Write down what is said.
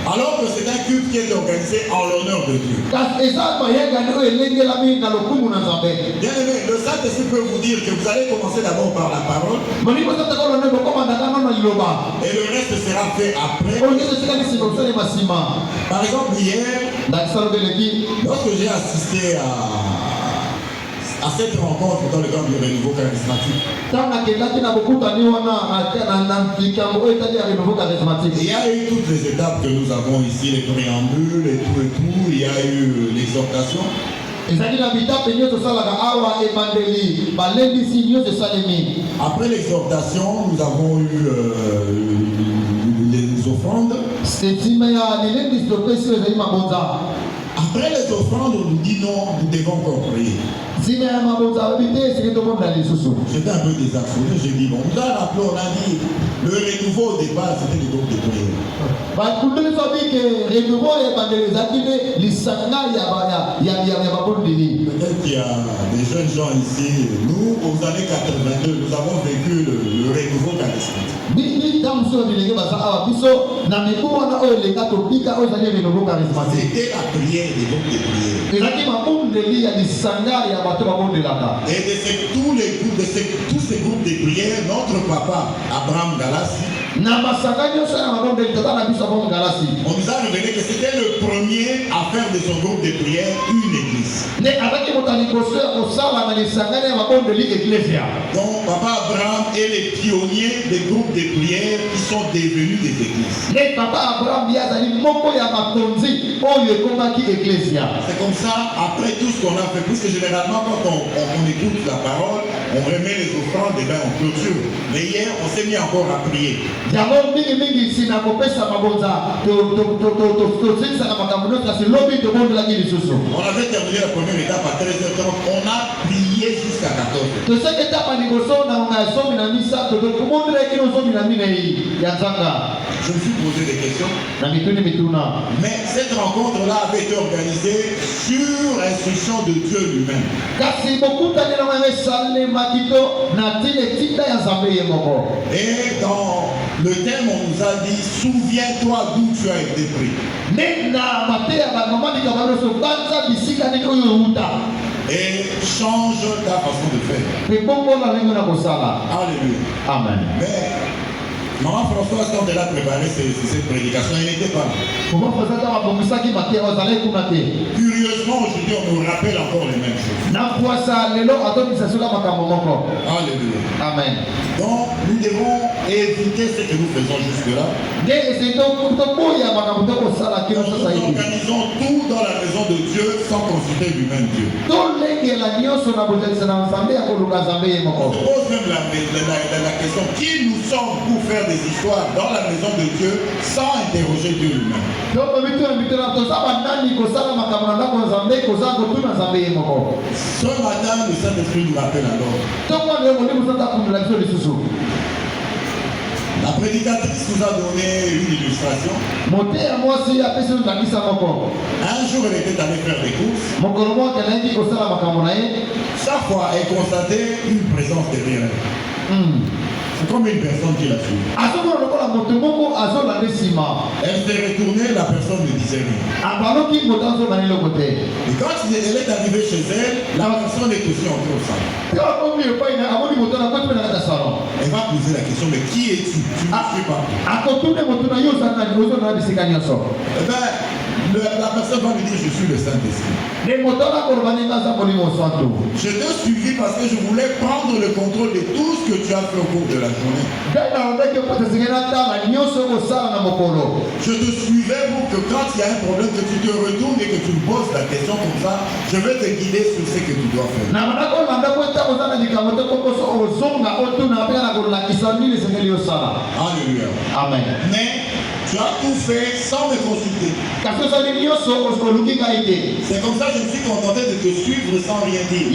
Alors que c'est un culte qui est organisé en l'honneur de Dieu. Bien aimé, le Saint-Esprit peut vous dire que vous allez commencer d'abord par la parole et le reste sera fait après. Par exemple, hier, lorsque j'ai assisté à cette rencontre dans le cadre du renouveau charismatique, il y a eu toutes les étapes que nous avons ici, les préambules et tout, il y a eu l'exhortation. Après l'exhortation, nous avons eu les offrandes. Après les offrandes, on nous dit non, nous devons encore prier. J'étais un peu désaffolé, j'ai dit, bon, nous avons rappelé, on a dit, le renouveau au départ, c'était les groupes de prière. Peut-être qu'il y a des jeunes gens ici, nous, aux années 82, nous avons vécu le renouveau charismatique. C'était la prière des groupes de prière. Et de tous ces groupes de prière, notre papa, Abraham Galassi, on nous a révélé que c'était le premier à faire de son groupe de prière une église. Donc papa Abraham est le pionnier des groupes de prière qui sont devenus des églises. C'est comme ça, après tout ce qu'on a fait, puisque généralement quand on écoute la parole, on remet les offrandes et bien on clôture. Mais hier, on s'est mis encore à prier. On avait terminé la première étape à 13h30, on a prié jusqu'à 14h. Je me suis posé des questions. Mais cette rencontre-là avait été organisée sur instruction de Dieu lui-même. Et dans le thème, on nous a dit, souviens-toi d'où tu as été pris. Et change ta façon de faire. Alléluia. Amen. Mais maman Françoise, quand elle a préparé cette prédication, elle n'était pas là. Curieusement, aujourd'hui, on nous rappelle encore les mêmes choses. Alléluia. Amen. Donc, nous devons éviter ce que nous faisons jusque-là. Nous organisons tout dans la maison de Dieu sans consulter lui-même Dieu. On se pose même la question, qui nous sommes pour faire des histoires dans la maison de Dieu sans interroger Dieu lui-même? Ce matin, le Saint-Esprit nous rappelle alors. La prédicatrice nous a donné une illustration. Un jour, elle était allée faire des courses. Chaque fois, elle constatait une présence derrière elle. C'est comme une personne qui l'a suivi. Elle s'est retournée, la personne ne disait rien. Et quand elle est arrivée chez elle, la personne est aussi entrée au salon. Elle va poser la question, mais qui es-tu? Tu ne suis pas. Eh bien, la personne va lui dire, je suis le Saint-Esprit. Je t'ai suivi parce que je voulais prendre le contrôle de tout ce que tu as fait au cours de la journée. Je te suivais pour que quand il y a un problème, que tu te retournes et que tu me poses la question comme ça, je vais te guider sur ce que tu dois faire. Alléluia. Amen. Mais tu as tout fait sans me consulter. C'est comme ça que je me suis contenté de te suivre sans rien dire.